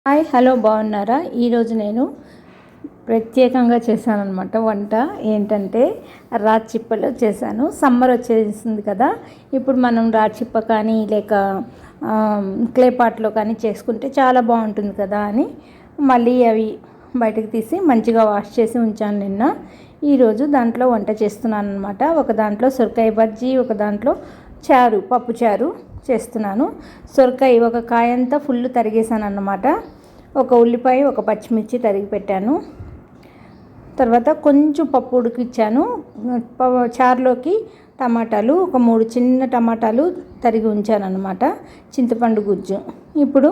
Hi hello బాగున్నారా? ఈరోజు నేను ప్రత్యేకంగా చేశానన్నమాట వంట. ఏంటంటే రాచిప్పలు చేశాను. సమ్మర్ వచ్చేసింది కదా, ఇప్పుడు మనం రాచిప్ప కానీ లేక క్లే పాట్లో కానీ చేసుకుంటే చాలా బాగుంటుంది కదా అని మళ్ళీ అవి బయటకు తీసి మంచిగా వాష్ చేసి ఉంచాను నిన్న. ఈరోజు దాంట్లో వంట చేస్తున్నాను అనమాట. ఒక దాంట్లో సొరకాయ బజ్జీ, ఒక దాంట్లో చారు, పప్పు చారు చేస్తున్నాను. సొరకాయ ఒక కాయంతా ఫుల్ తరిగేసాను అన్నమాట. ఒక ఉల్లిపాయ, ఒక పచ్చిమిర్చి తరిగి పెట్టాను. తర్వాత కొంచెం పప్పు ఉడికిచ్చాను. చారులోకి టమాటాలు, ఒక 3 చిన్న టమాటాలు తరిగి ఉంచాను అన్నమాట. చింతపండు గుజ్జు. ఇప్పుడు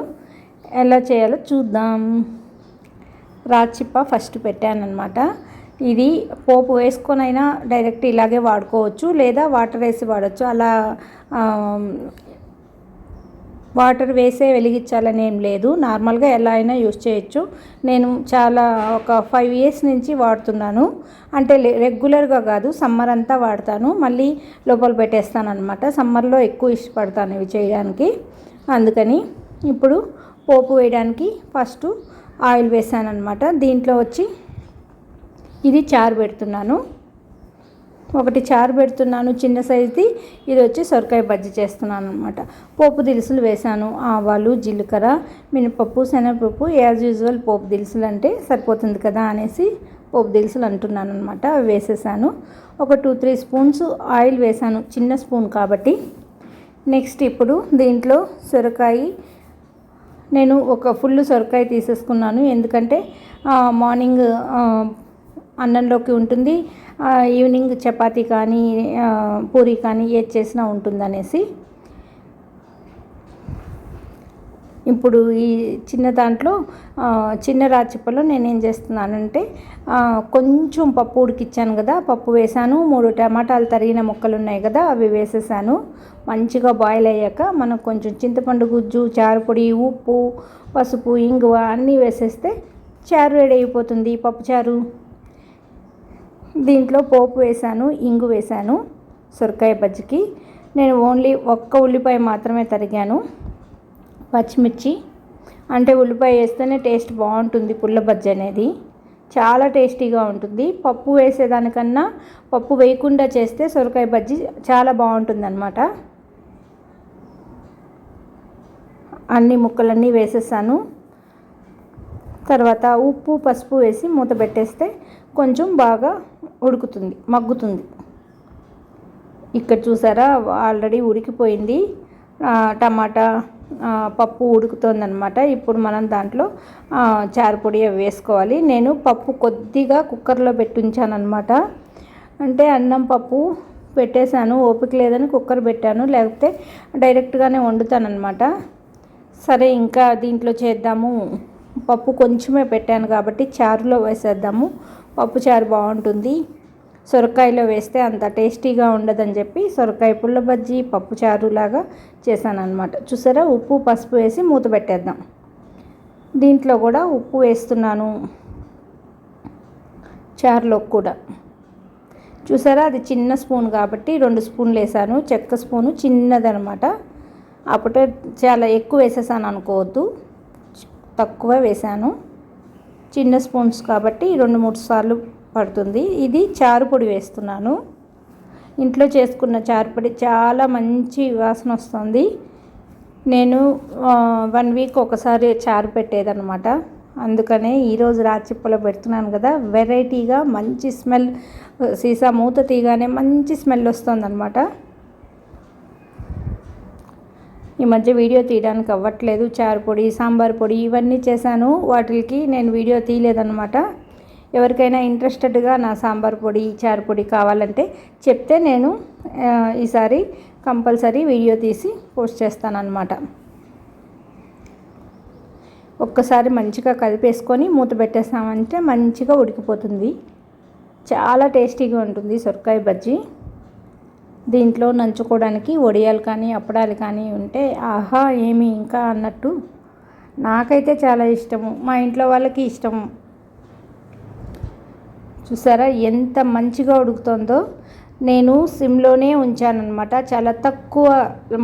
ఎలా చేయాలో చూద్దాం. రాచిప్ప ఫస్ట్ పెట్టానన్నమాట. ఇది పోపు వేసుకొనైనా డైరెక్ట్ ఇలాగే వాడుకోవచ్చు, లేదా వాటర్ వేసి వాడచ్చు. అలా వాటర్ వేసే వెలిగించాలని ఏం లేదు, నార్మల్గా ఎలా అయినా యూస్ చేయొచ్చు. నేను ఒక 5 ఇయర్స్ నుంచి వాడుతున్నాను. అంటే రెగ్యులర్గా కాదు, సమ్మర్ అంతా వాడతాను, మళ్ళీ లోపల పెట్టేస్తాను అనమాట. సమ్మర్లో ఎక్కువ ఇష్టపడతాను ఇవి చేయడానికి. అందుకని ఇప్పుడు పోపు వేయడానికి ఫస్ట్ ఆయిల్ వేసాను అనమాట. దీంట్లో వచ్చి ఇది చారు పెడుతున్నాను. ఒకటి చారు పెడుతున్నాను చిన్న సైజుది. ఇది వచ్చి సొరకాయ బజ్జీ చేస్తున్నాను అనమాట. పోపు దినుసులు వేసాను. ఆవాలు, జీలకర్ర, మినపప్పు, శనగపప్పు. యాజ్ యూజువల్ పోపు దినుసులు అంటే సరిపోతుంది కదా అనేసి పోపు దినుసులు అంటున్నాను అనమాట. అవి వేసేసాను. ఒక 2-3 స్పూన్స్ ఆయిల్ వేసాను, చిన్న స్పూన్ కాబట్టి. నెక్స్ట్ ఇప్పుడు దీంట్లో సొరకాయ, నేను ఒక ఫుల్ సొరకాయ తీసేసుకున్నాను. ఎందుకంటే మార్నింగ్ అన్నంలోకి ఉంటుంది, ఈవినింగ్ చపాతీ కానీ పూరి కానీ ఏది చేసినా ఉంటుందనేసి. ఇప్పుడు ఈ చిన్న దాంట్లో చిన్న రాచిప్పలో నేనేం చేస్తున్నానంటే కొంచెం పప్పు ఉడికిచ్చాను కదా, పప్పు వేసాను. 3 టమాటాలు తరిగిన ముక్కలు ఉన్నాయి కదా, అవి వేసేసాను. మంచిగా బాయిల్ అయ్యాక మనం కొంచెం చింతపండు గుజ్జు, చారు పొడి, ఉప్పు, పసుపు, ఇంగువ అన్నీ వేసేస్తే చారు రెడీ అయిపోతుంది, పప్పు చారు. దీంట్లో పోపు వేసాను, ఇంగు వేసాను. సొరకాయ బజ్జికి నేను ఓన్లీ ఒక్క ఉల్లిపాయ మాత్రమే తరిగాను. పచ్చిమిర్చి, అంటే ఉల్లిపాయ వేస్తేనే టేస్ట్ బాగుంటుంది. పుల్ల బజ్జి అనేది చాలా టేస్టీగా ఉంటుంది. పప్పు వేసేదానికన్నా పప్పు వేయకుండా చేస్తే సొరకాయ బజ్జి చాలా బాగుంటుంది అన్నమాట. అన్ని ముక్కలన్నీ వేసేసాను. తర్వాత ఉప్పు, పసుపు వేసి మూత పెట్టేస్తే కొంచెం బాగా ఉడుకుతుంది, మగ్గుతుంది. ఇక్కడ చూసారా, ఆల్రెడీ ఉడికిపోయింది. టమాటా, పప్పు ఉడుకుతుందన్నమాట. ఇప్పుడు మనం దాంట్లో చారు పొడి వేసుకోవాలి. నేను పప్పు కొద్దిగా కుక్కర్లో పెట్టి ఉంచానన్నమాట. అంటే అన్నం పప్పు పెట్టేశాను, ఓపిక లేదని కుక్కర్ పెట్టాను, లేకపోతే డైరెక్ట్గానే వండుతానన్నమాట. సరే, ఇంకా దీంట్లో చేద్దాము. పప్పు కొంచెమే పెట్టాను కాబట్టి చారులో వేసేద్దాము, పప్పు చారు బాగుంటుంది. సొరకాయలో వేస్తే అంత టేస్టీగా ఉండదని చెప్పి సొరకాయ పుల్ల బజ్జీ పప్పు చారు లాగా చేశాను అనమాట. చూసారా, ఉప్పు, పసుపు వేసి మూత పెట్టేద్దాం. దీంట్లో కూడా ఉప్పు వేస్తున్నాను, చారులో కూడా. చూసారా, అది చిన్న స్పూన్ కాబట్టి 2 స్పూన్లు వేసాను. చెక్క స్పూను చిన్నదనమాట. అప్పుడే చాలా ఎక్కువ వేసేసాను అనుకోవద్దు, తక్కువ వేసాను. చిన్న స్పూన్స్ కాబట్టి 2-3 సార్లు పడుతుంది. ఇది చారు పొడి వేస్తున్నాను. ఇంట్లో చేసుకున్న చారు పొడి చాలా మంచి వాసన వస్తుంది. నేను 1 వీక్ ఒకసారి చారు పెట్టేదన్నమాట. అందుకనే ఈరోజు రాచిప్పలో పెడుతున్నాను కదా, వెరైటీగా మంచి స్మెల్, సీసా మూత తీయగానే మంచి స్మెల్ వస్తుందన్నమాట. ఈ మధ్య వీడియో తీయడానికి అవ్వట్లేదు. చారు పొడి, సాంబార్ పొడి ఇవన్నీ చేశాను, వాటికి నేను వీడియో తీయలేదన్నమాట. ఎవరికైనా ఇంట్రెస్టెడ్గా నా సాంబార్ పొడి, చారు పొడి కావాలంటే చెప్తే నేను ఈసారి కంపల్సరీ వీడియో తీసి పోస్ట్ చేస్తానన్నమాట. ఒక్కసారి మంచిగా కలిపేసుకొని మూత పెట్టేసామంటే మంచిగా ఉడికిపోతుంది. చాలా టేస్టీగా ఉంటుంది సొరకాయ బజ్జీ. దీంట్లో నంచుకోవడానికి వడియాలు కానీ అప్పడాలు కానీ ఉంటే ఆహా ఏమి ఇంకా అన్నట్టు. నాకైతే చాలా ఇష్టము, మా ఇంట్లో వాళ్ళకి ఇష్టము. చూసారా ఎంత మంచిగా ఉడుకుతుందో. నేను సిమ్లోనే ఉంచానన్నమాట, చాలా తక్కువ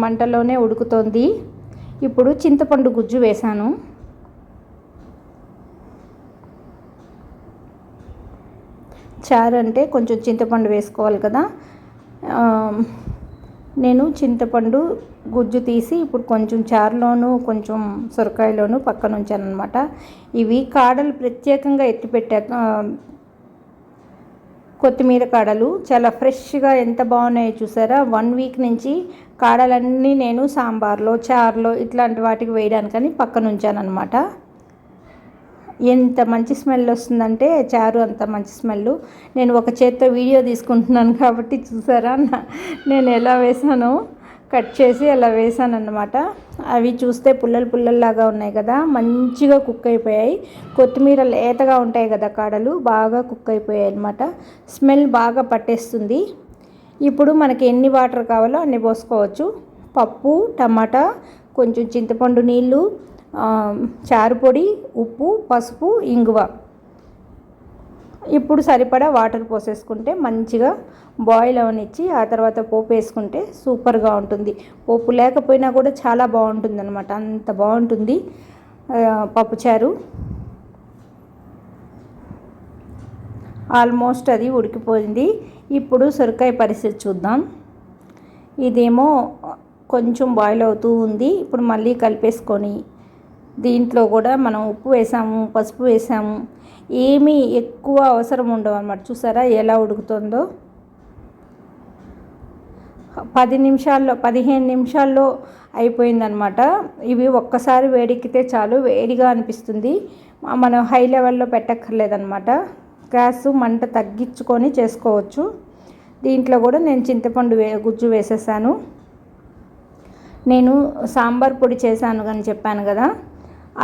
మంటలోనే ఉడుకుతుంది. ఇప్పుడు చింతపండు గుజ్జు వేసాను. చారు అంటే కొంచెం చింతపండు వేసుకోవాలి కదా. నేను చింతపండు గుజ్జు తీసి ఇప్పుడు కొంచెం చారులోను కొంచెం సొరకాయలోను పక్కన ఉంచాను అనమాట. ఇవి కాడలు ప్రత్యేకంగా ఎత్తిపెట్టా. కొత్తిమీర కాడలు చాలా ఫ్రెష్గా ఎంత బాగున్నాయో చూసారా. 1 వీక్ నుంచి కాడలన్నీ నేను సాంబార్లో, చారులో ఇట్లాంటి వాటికి వేయడానికని పక్కన ఉంచాను అనమాట. ఎంత మంచి స్మెల్ వస్తుందంటే చారు అంత మంచి స్మెల్. నేను ఒక చేత్తో వీడియో తీసుకుంటున్నాను కాబట్టి చూసారా నేను ఎలా వేసానో, కట్ చేసి అలా వేసాను అన్నమాట. అవి చూస్తే పుల్లల్లాగా ఉన్నాయి కదా, మంచిగా కుక్ అయిపోయాయి. కొత్తిమీర లేతగా ఉంటాయి కదా కాడలు, బాగా కుక్ అయిపోయాయి అన్నమాట. స్మెల్ బాగా పట్టేస్తుంది. ఇప్పుడు మనకి ఎన్ని వాటర్ కావాలో అన్ని పోసుకోవచ్చు. పప్పు, టమాటా, కొంచెం చింతపండు నీళ్ళు, చారు పొడి, ఉప్పు, పసుపు, ఇంగువ. ఇప్పుడు సరిపడా వాటర్ పోసేసుకుంటే మంచిగా బాయిల్ అవనిచ్చి ఆ తర్వాత పోపు వేసుకుంటే సూపర్గా ఉంటుంది. పోపు లేకపోయినా కూడా చాలా బాగుంటుంది అనమాట. అంత బాగుంటుంది పప్పుచారు. ఆల్మోస్ట్ అది ఉడికిపోయింది. ఇప్పుడు సొరకాయ పరిస్థితి చూద్దాం. ఇదేమో కొంచెం బాయిల్ అవుతూ ఉంది. ఇప్పుడు మళ్ళీ కలిపేసుకొని దీంట్లో కూడా మనం ఉప్పు వేసాము, పసుపు వేసాము. ఏమీ ఎక్కువ అవసరం ఉండవు అన్నమాట. చూసారా ఎలా ఉడుకుతుందో. 15 నిమిషాల్లో అయిపోయిందనమాట. ఇవి ఒక్కసారి వేడెక్కితే చాలు, వేడిగా అనిపిస్తుంది. మనం హై లెవెల్లో పెట్టక్కర్లేదనమాట. గ్యాస్ మంట తగ్గించుకొని చేసుకోవచ్చు. దీంట్లో కూడా నేను చింతపండు గుజ్జు వేసేసాను. నేను సాంబార్ పొడి చేశాను అని చెప్పాను కదా,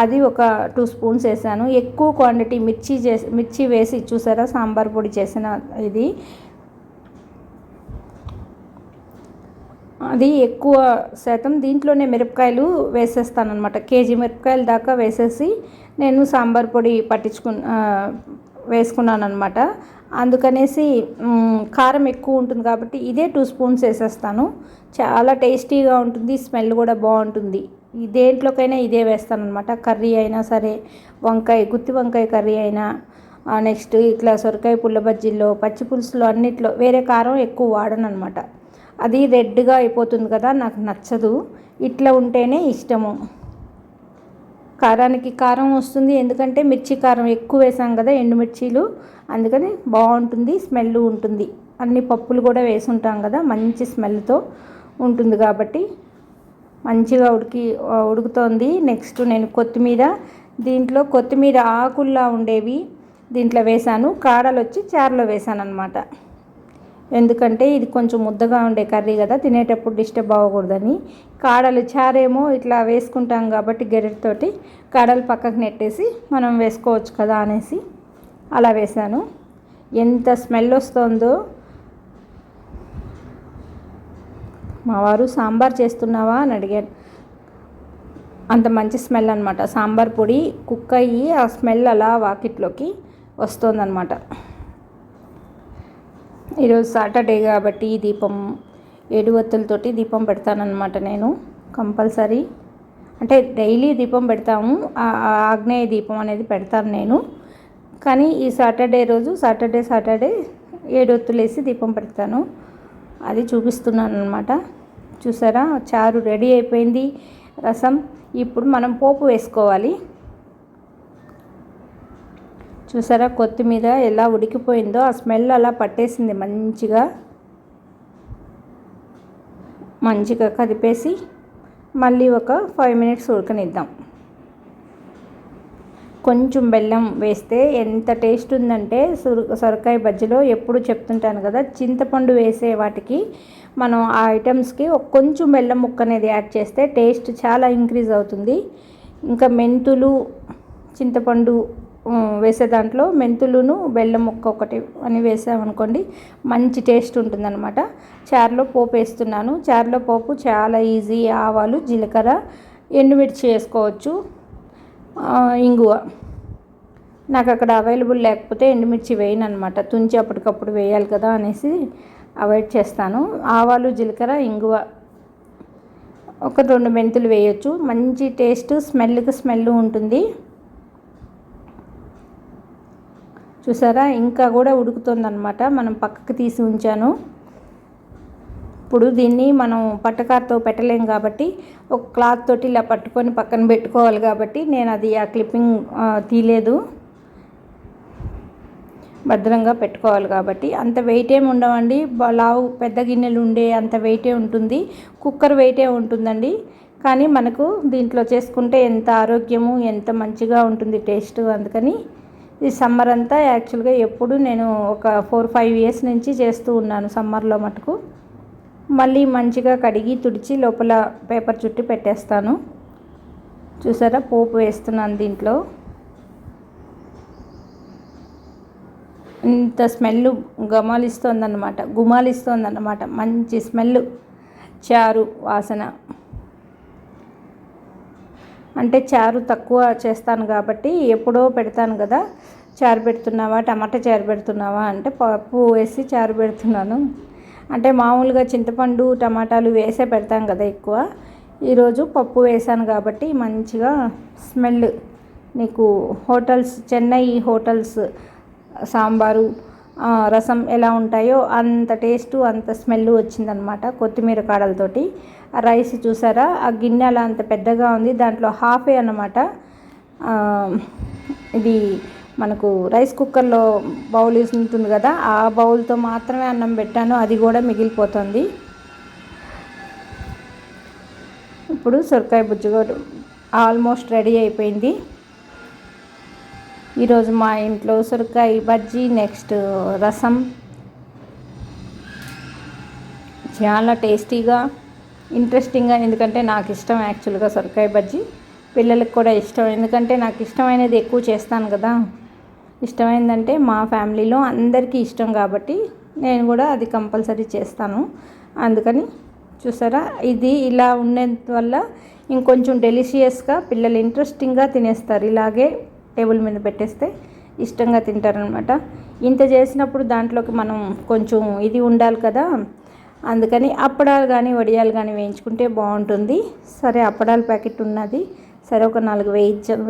అది ఒక 2 స్పూన్స్ వేసాను. ఎక్కువ క్వాంటిటీ మిర్చి వేసి చూసారా సాంబార్ పొడి చేసిన ఇది. అది ఎక్కువ శాతం దీంట్లోనే మిరపకాయలు వేసేస్తాను అనమాట. కేజీ మిరపకాయల దాకా వేసేసి నేను సాంబార్ పొడి వేసుకున్నాను అనమాట. అందుకనేసి కారం ఎక్కువ ఉంటుంది కాబట్టి ఇదే 2 స్పూన్స్ వేసేస్తాను. చాలా టేస్టీగా ఉంటుంది, స్మెల్ కూడా బాగుంటుంది. దేంట్లోకైనా ఇదే వేస్తాను అనమాట. కర్రీ అయినా సరే, గుత్తి వంకాయ కర్రీ అయినా, నెక్స్ట్ ఇట్లా సొరకాయ పుల్ల బజ్జీల్లో, పచ్చి పులుసులో అన్నిట్లో వేరే కారం ఎక్కువ వాడను అనమాట. అది రెడ్గా అయిపోతుంది కదా, నాకు నచ్చదు. ఇట్లా ఉంటేనే ఇష్టము. కారానికి కారం వస్తుంది, ఎందుకంటే మిర్చి కారం ఎక్కువ వేసాం కదా, ఎండుమిర్చీలు, అందుకని బాగుంటుంది, స్మెల్ ఉంటుంది. అన్ని పప్పులు కూడా వేసి ఉంటాం కదా, మంచి స్మెల్తో ఉంటుంది కాబట్టి మంచిగా ఉడుకుతోంది. నెక్స్ట్ నేను దీంట్లో కొత్తిమీర ఆకుల్లా ఉండేవి దీంట్లో వేసాను. కాడలు వచ్చి చారులో వేసాను అనమాట. ఎందుకంటే ఇది కొంచెం ముద్దగా ఉండే కర్రీ కదా, తినేటప్పుడు డిస్టర్బ్ అవ్వకూడదని. కాడలు చారేమో ఇట్లా వేసుకుంటాం కాబట్టి గెరెటితోటి కాడలు పక్కకు నెట్టేసి మనం వేసుకోవచ్చు కదా అనేసి అలా వేసాను. ఎంత స్మెల్ వస్తుందో. మా వారు సాంబార్ చేస్తున్నావా అని అడిగారు. అంత మంచి స్మెల్ అనమాట. సాంబార్ పొడి కుక్ అయ్యి ఆ స్మెల్ అలా వాకిట్లోకి వస్తుందన్నమాట. ఈరోజు సాటర్డే కాబట్టి దీపం 7 ఒత్తులతోటి దీపం పెడతానన్నమాట నేను కంపల్సరీ. అంటే డైలీ దీపం పెడతాము, ఆగ్నేయ దీపం అనేది పెడతాను నేను. కానీ ఈ సాటర్డే రోజు సాటర్డే 7 ఒత్తులు వేసి దీపం పెడతాను. అది చూపిస్తున్నాను అనమాట. చూసారా చారు రెడీ అయిపోయింది. రసం ఇప్పుడు మనం పోపు వేసుకోవాలి. చూసారా కొత్తిమీర ఎలా ఉడికిపోయిందో, ఆ స్మెల్ అలా పట్టేసింది మంచిగా కదిపేసి మళ్ళీ ఒక 5 మినిట్స్ ఉడకనిద్దాం. కొంచెం బెల్లం వేస్తే ఎంత టేస్ట్ ఉందంటే, సొరకాయ బజ్జీలో ఎప్పుడు చెప్తుంటాను కదా, చింతపండు వేసే వాటికి మనం ఆ ఐటమ్స్కి కొంచెం బెల్లం ముక్క అనేది యాడ్ చేస్తే టేస్ట్ చాలా ఇంక్రీజ్ అవుతుంది. ఇంకా మెంతులు, చింతపండు వేసే దాంట్లో మెంతులును బెల్లం ముక్క ఒకటి అని వేసామనుకోండి మంచి టేస్ట్ ఉంటుందన్నమాట. చారులో పోపు వేస్తున్నాను. చారులో పోపు చాలా ఈజీ. ఆవాలు, జీలకర్ర, ఎండుమిర్చి వేసుకోవచ్చు, ఇంగువ. నాకు అక్కడ అవైలబుల్ లేకపోతే ఎండుమిర్చి వేయను అనమాట. తుంచి అప్పటికప్పుడు వేయాలి కదా అనేసి అవాయిడ్ చేస్తాను. ఆవాలు, జీలకర్ర, ఇంగువ, ఒక 2 మెంతులు వేయచ్చు. మంచి టేస్ట్, స్మెల్ ఉంటుంది. చూసారా ఇంకా కూడా ఉడుకుతుందన్నమాట. మనం పక్కకు తీసి ఉంచాను. ఇప్పుడు దీన్ని మనం పట్టకారతో పెట్టలేం కాబట్టి ఒక క్లాత్ తోటి ఇలా పట్టుకొని పక్కన పెట్టుకోవాలి కాబట్టి నేను అది ఆ క్లిప్పింగ్ తీయలేదు. భద్రంగా పెట్టుకోవాలి కాబట్టి అంత వెయిట్ ఏమి ఉండవండి. లావు పెద్ద గిన్నెలు ఉండే అంత వెయిటే ఉంటుంది, కుక్కర్ వెయిటే ఉంటుందండి. కానీ మనకు దీంట్లో చేసుకుంటే ఎంత ఆరోగ్యము, ఎంత మంచిగా ఉంటుంది టేస్ట్. అందుకని ఈ సమ్మర్ అంతా యాక్చువల్గా ఎప్పుడు నేను ఒక 4-5 ఇయర్స్ నుంచి చేస్తూ ఉన్నాను సమ్మర్లో మటుకు. మళ్ళీ మంచిగా కడిగి తుడిచి లోపల పేపర్ చుట్టి పెట్టేస్తాను. చూసారా పోపు వేస్తున్నాను దీంట్లో. ఇంత స్మెల్ గుమాలిస్తోందన్నమాట. మంచి స్మెల్, చారు వాసన. అంటే చారు తక్కువ చేస్తాను కాబట్టి ఎప్పుడో పెడతాను కదా. చారు పెడుతున్నావా, టమాటా చారు పెడుతున్నావా అంటే పప్పు వేసి చారు పెడుతున్నాను. అంటే మామూలుగా చింతపండు టమాటాలు వేసే పెడతాం కదా ఎక్కువ. ఈరోజు పప్పు వేసాను కాబట్టి మంచిగా స్మెల్. నీకు హోటల్స్, చెన్నై హోటల్స్ సాంబారు రసం ఎలా ఉంటాయో అంత టేస్ట్, అంత స్మెల్ వచ్చిందనమాట కొత్తిమీర కాడలతోటి. ఆ రైస్ చూసారా, ఆ గిన్నె అలా అంత పెద్దగా ఉంది, దాంట్లో హాఫే అన్నమాట. ఇది మనకు రైస్ కుక్కర్లో బౌల్ ఉంటుంది కదా, ఆ బౌల్తో మాత్రమే అన్నం పెట్టాను, అది కూడా మిగిలిపోతుంది. ఇప్పుడు సొరకాయ బుజ్జి కూడా ఆల్మోస్ట్ రెడీ అయిపోయింది. ఈరోజు మా ఇంట్లో సొరకాయ బజ్జీ, నెక్స్ట్ రసం. చాలా టేస్టీగా, ఇంట్రెస్టింగ్గా, ఎందుకంటే నాకు ఇష్టం యాక్చువల్గా సొరకాయ బజ్జీ. పిల్లలకు కూడా ఇష్టం, ఎందుకంటే నాకు ఇష్టమైనది ఎక్కువ చేస్తాను కదా. ఇష్టమైందంటే మా ఫ్యామిలీలో అందరికీ ఇష్టం కాబట్టి నేను కూడా అది కంపల్సరీ చేస్తాను. అందుకని చూసారా, ఇది ఇలా ఉండేంత వల్ల ఇంకొంచెం డెలిషియస్గా పిల్లలు ఇంట్రెస్టింగ్గా తినేస్తారు. ఇలాగే టేబుల్ మీద పెట్టేస్తే ఇష్టంగా తింటారనమాట. ఇంత చేసినప్పుడు దాంట్లోకి మనం కొంచెం ఇది ఉండాలి కదా. అందుకని అప్పడాలు కానీ వడియాలు కానీ వేయించుకుంటే బాగుంటుంది. సరే అప్పడాల ప్యాకెట్ ఉన్నది, సరే ఒక 4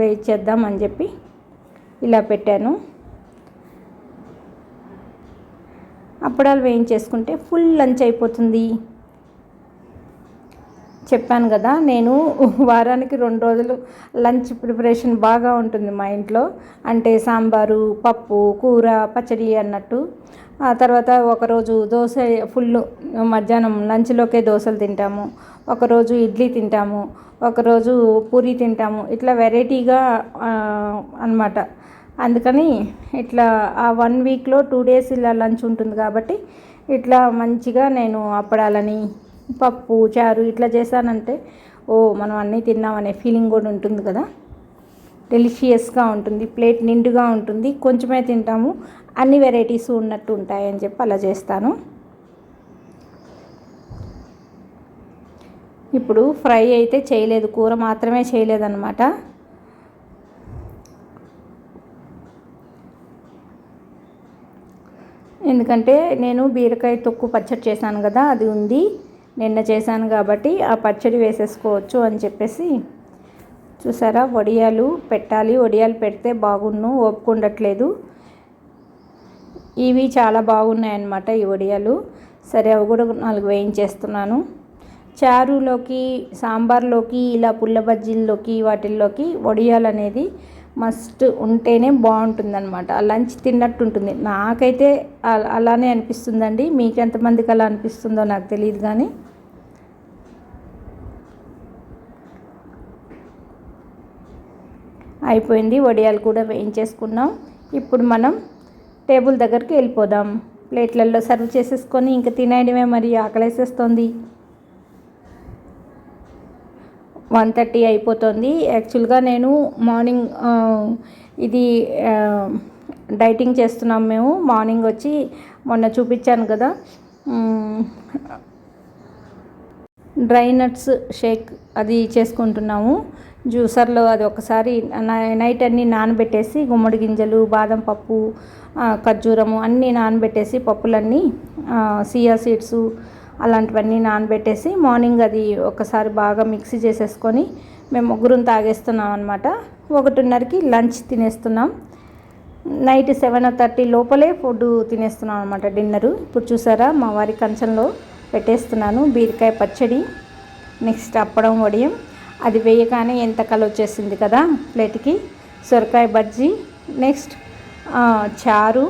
వేయించేద్దాం అని చెప్పి ఇలా పెట్టాను. అప్పడాలు వేయించేసుకుంటే ఫుల్ లంచ్ అయిపోతుంది. చెప్పాను కదా, నేను వారానికి 2 రోజులు లంచ్ ప్రిపరేషన్ బాగా ఉంటుంది మా ఇంట్లో. అంటే సాంబారు, పప్పు, కూర, పచ్చడి అన్నట్టు. ఆ తర్వాత ఒకరోజు దోశ ఫుల్, మధ్యాహ్నం లంచ్లోకే దోశలు తింటాము, ఒకరోజు ఇడ్లీ తింటాము, ఒకరోజు పూరి తింటాము. ఇట్లా వెరైటీగా అన్నమాట. అందుకని ఇట్లా ఆ 1 వీక్లో 2 డేస్ ఇలా లంచ్ ఉంటుంది కాబట్టి ఇట్లా మంచిగా నేను అప్పడాలని, పప్పు, చారు ఇట్లా చేశానంటే మనం అన్నీ తిన్నామనే ఫీలింగ్ కూడా ఉంటుంది కదా. డెలిషియస్గా ఉంటుంది, ప్లేట్ నిండుగా ఉంటుంది, కొంచెమే తింటాము, అన్ని వెరైటీస్ ఉన్నట్టు ఉంటాయని చెప్పి అలా చేస్తాను. ఇప్పుడు ఫ్రై అయితే చేయలేదు, కూర మాత్రమే చేయలేదన్నమాట. ఎందుకంటే నేను బీరకాయ తొక్కు పచ్చడి చేశాను కదా, అది ఉంది, నిన్న చేశాను కాబట్టి ఆ పచ్చడి వేసేసుకోవచ్చు అని చెప్పేసి. చూసారా, వడియాలు పెట్టాలి, వడియాలు పెడితే బాగున్ను, ఒప్పుకుండట్లేదు. ఇవి చాలా బాగున్నాయన్నమాట ఈ వడియాలు. సరే అవి కూడా 4 వేయించేస్తున్నాను. చారులోకి, సాంబార్లోకి, ఇలా పుల్ల బజ్జీల్లోకి, వాటిల్లోకి వడియాలు అనేది మస్ట్ ఉంటేనే బాగుంటుందన్నమాట. లంచ్ తిన్నట్టు ఉంటుంది. నాకైతే అలానే అనిపిస్తుందండి. మీకు ఎంతమందికి అలా అనిపిస్తుందో నాకు తెలియదు కానీ. అయిపోయింది, వడియాలు కూడా వేయించేసుకున్నాం. ఇప్పుడు మనం టేబుల్ దగ్గరికి వెళ్ళిపోదాం. ప్లేట్లలో సర్వ్ చేసేసుకొని ఇంకా తినేయడమే, మరి ఆకలేసేస్తుంది. 1:30 అయిపోతుంది. యాక్చువల్గా నేను మార్నింగ్ ఇది డైటింగ్ చేస్తున్నాం మేము. మార్నింగ్ వచ్చి మొన్న చూపించాను కదా, డ్రై నట్స్ షేక్ అది చేసుకుంటున్నాము జ్యూసర్లో. అది ఒకసారి నైట్ అన్నీ నానబెట్టేసి, గుమ్మడి గింజలు, బాదం పప్పు, ఖర్జూరము అన్నీ నానబెట్టేసి, పప్పులన్నీ, సియా సీడ్స్ అలాంటివన్నీ నానబెట్టేసి మార్నింగ్ అది ఒకసారి బాగా మిక్సీ చేసేసుకొని మేము 3 తాగేస్తున్నాం అనమాట. 1:30కి లంచ్ తినేస్తున్నాం. నైట్ 7:30 లోపలే ఫుడ్ తినేస్తున్నాను అనమాట, డిన్నరు. ఇప్పుడు చూసారా మా వారి కంచంలో పెట్టేస్తున్నాను బీరకాయ పచ్చడి, నెక్స్ట్ అప్పడం వడియం. అది వేయగానే ఎంత కలర్ వచ్చేసింది కదా ప్లేట్కి. సొరకాయ బజ్జీ, నెక్స్ట్ చారు,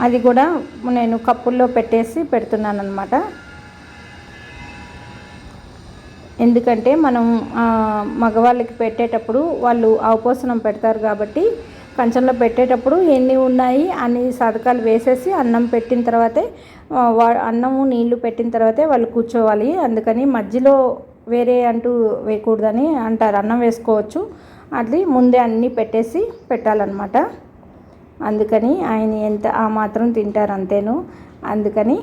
అది కూడా నేను కప్పుల్లో పెట్టేసి పెడుతున్నాను అనమాట. ఎందుకంటే మనం మగవాళ్ళకి పెట్టేటప్పుడు వాళ్ళు అవపోసనం పెడతారు కాబట్టి కంచంలో పెట్టేటప్పుడు ఎన్ని ఉన్నాయి అన్ని సదకాలు వేసేసి అన్నం పెట్టిన తర్వాతే అన్నము నీళ్లు పెట్టిన తర్వాతే వాళ్ళు కూర్చోవాలి. అందుకని మధ్యలో వేరే అంటూ వేయకూడదని అంటారు. అన్నం వేసుకోవచ్చు, అది ముందే అన్నీ పెట్టేసి పెట్టాలన్నమాట. అందుకని ఆయన ఎంత ఆ మాత్రం తింటారు అంతేను. అందుకని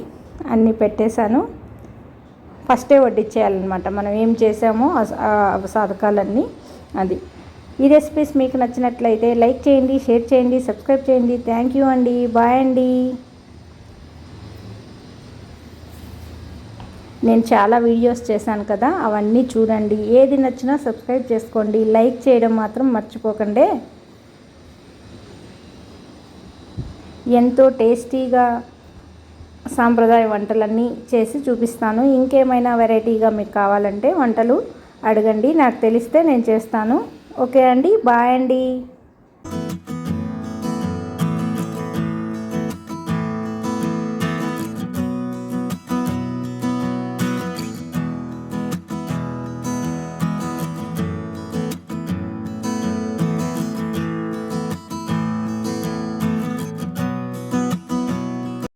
అన్నీ పెట్టేశాను. ఫస్టే వడ్డించేయాలన్నమాట మనం ఏం చేసామో సాధకాలన్నీ. అది ఈ రెసిపీస్ మీకు నచ్చినట్లయితే లైక్ చేయండి, షేర్ చేయండి, సబ్స్క్రైబ్ చేయండి. థ్యాంక్ యూ అండి. బాయ్ అండి. నేను చాలా వీడియోస్ చేశాను కదా, అవన్నీ చూడండి. ఏది నచ్చినా సబ్స్క్రైబ్ చేసుకోండి, లైక్ చేయడం మాత్రం మర్చిపోకండి. ఎంతో టేస్టీగా సాంప్రదాయ వంటలన్నీ చేసి చూపిస్తాను. ఇంకేమైనా వెరైటీగా మీకు కావాలంటే వంటలు అడగండి, నాకు తెలిస్తే నేను చేస్తాను. ఓకే అండి, బాయ్ అండి.